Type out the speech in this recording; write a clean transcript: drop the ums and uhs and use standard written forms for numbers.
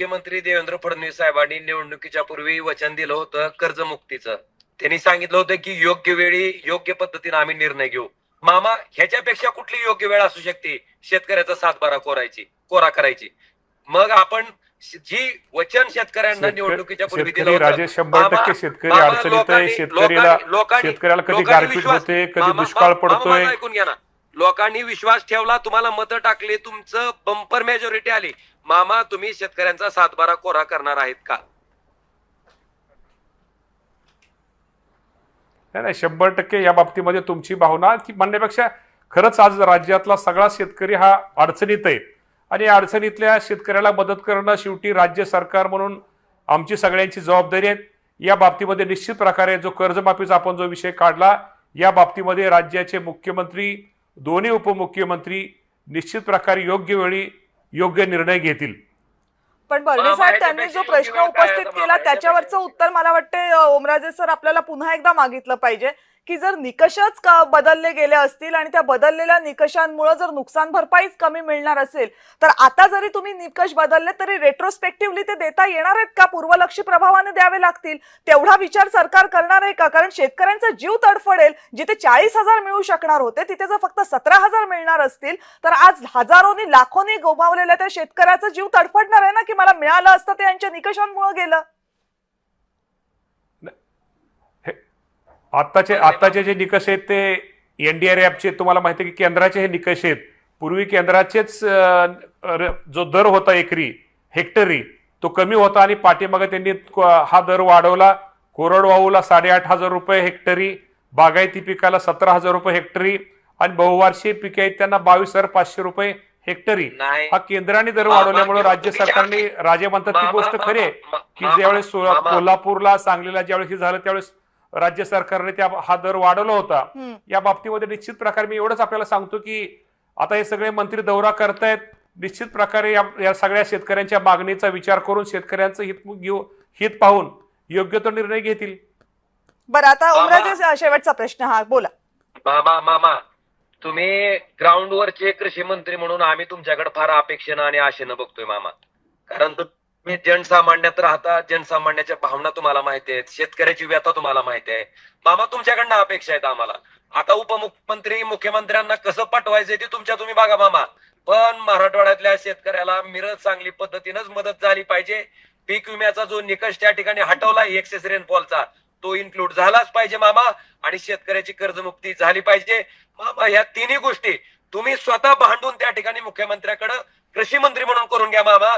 मुख्यमंत्री देवेंद्र फडणवीस साहेबांनी निवडणुकीच्या पूर्वी वचन दिलं होतं कर्जमुक्तीचं. त्यांनी सांगितलं होतं की योग्य वेळी योग्य पद्धतीने आम्ही निर्णय घेऊ. मामा, ह्याच्यापेक्षा कुठली योग्य वेळ असू शकते शेतकऱ्याचा सातबारा कोरा करायची? मग आपण जी वचन शेतकऱ्यांना निवडणुकीच्या पूर्वी दिलं शेतकरी होतं, राजेश 100% शेतकरी अडचणीत आहे. शेतकऱ्याला कधी गारपीट होते, कधी दुष्काळ पडतोय. ऐकून घ्या ना. लोकांनी विश्वास ठेवला, तुम्हाला मतं टाकली, तुमचं बंपर मेजॉरिटी आली. मामा, तुम्ही शेतकऱ्यांचा सातबारा कोरा करणार आहेत का? नाही, 100% या बाबतीमध्ये तुमची भावना की म्हणण्यापेक्षा खरंच आज राज्यातला सगळा शेतकरी हा अडचणीत आहे आणि या अडचणीतल्या शेतकऱ्याला मदत करणं शेवटी राज्य सरकार म्हणून आमची सगळ्यांची जबाबदारी आहे. या बाबतीमध्ये निश्चित प्रकारे जो कर्जमाफीचा आपण जो विषय काढला, या बाबतीमध्ये राज्याचे मुख्यमंत्री, दोन्ही उपमुख्यमंत्री निश्चित प्रकारे योग्य वेळी योग्य निर्णय घेतील. पण बर्वे साहेब, त्यांनी जो प्रश्न उपस्थित केला त्याच्यावरचं उत्तर मला वाटते ओमराजे सर आपल्याला पुन्हा एकदा मागितलं पाहिजे की जर निकषच बदलले गेले असतील आणि त्या बदललेल्या निकषांमुळे जर नुकसान भरपाईच कमी मिळणार असेल तर आता जरी तुम्ही निकष बदलले तरी रेट्रोस्पेक्टिव्हली ते देता येणार आहेत का? पूर्वलक्षी प्रभावाने द्यावे लागतील तेवढा विचार सरकार करणार आहे का? कारण शेतकऱ्यांचा जीव तडफडेल. जिथे 40,000 मिळू शकणार होते तिथे जर फक्त 17,000 मिळणार असतील तर आज हजारोनी लाखोनी गमावलेल्या त्या शेतकऱ्याचा जीव तडफडणार आहे ना की मला मिळालं असतं ते यांच्या निकषांमुळे गेलं. आत्ताचे जे निकष आहेत ते NDRFचे तुम्हाला माहिती आहे की केंद्राचे हे निकष आहेत. पूर्वी केंद्राचेच जो दर होता एकरी हेक्टरी तो कमी होता आणि पाठीमागे त्यांनी हा दर वाढवला. कोरडवाहूला 8,500 रुपये हेक्टरी, बागायती पिकाला 17,000 रुपये हेक्टरी आणि बहुवार्षिक पिके आहेत त्यांना 22,500 रुपये हेक्टरी. हा केंद्राने दर वाढवल्यामुळे राज्य सरकारने, राजे म्हणतात ती गोष्ट खरी आहे की ज्यावेळेस कोल्हापूरला, सांगलीला ज्यावेळेस हे झालं त्यावेळेस राज्य सरकारने हा दर वाढवला होता. या बाबतीमध्ये निश्चित प्रकारे मी एवढंच आपल्याला सांगतो की आता हे सगळे मंत्री दौरा करतायत. निश्चित प्रकारे या सगळ्या शेतकऱ्यांच्या मागणीचा विचार करून शेतकऱ्यांचं हित पाहून योग्य तो निर्णय घेतील. बरं, आता ओमराजे शेवटचा प्रश्न हा बोला. मामा, तुम्ही ग्राउंडवरचे कृषी मंत्री म्हणून आम्ही तुमच्याकडे फार अपेक्षेनं आणि आशेनं बघतोय मामा. कारण तुम्ही जनसामान्यात राहता, जनसामान्याच्या भावना तुम्हाला माहिती आहेत, शेतकऱ्याची व्यथा तुम्हाला माहिती आहे. मामा, तुमच्याकडनं अपेक्षा आहेत आम्हाला. आता उपमुख्यमंत्री मुख्यमंत्र्यांना कसं पाठवायचंय ते तुम्ही बघा मामा. पण मराठवाड्यातल्या शेतकऱ्याला मिरज चांगली पद्धतीनंच मदत झाली पाहिजे. पीक विम्याचा जो निकष त्या ठिकाणी हटवला एक्सेस रेनफॉलचा तो इन्क्लूड झालाच पाहिजे मामा. आणि शेतकऱ्याची कर्जमुक्ती झाली पाहिजे मामा. या तिन्ही गोष्टी तुम्ही स्वतः भांडून त्या ठिकाणी मुख्यमंत्र्याकडे कृषी मंत्री म्हणून करून घ्या मामा.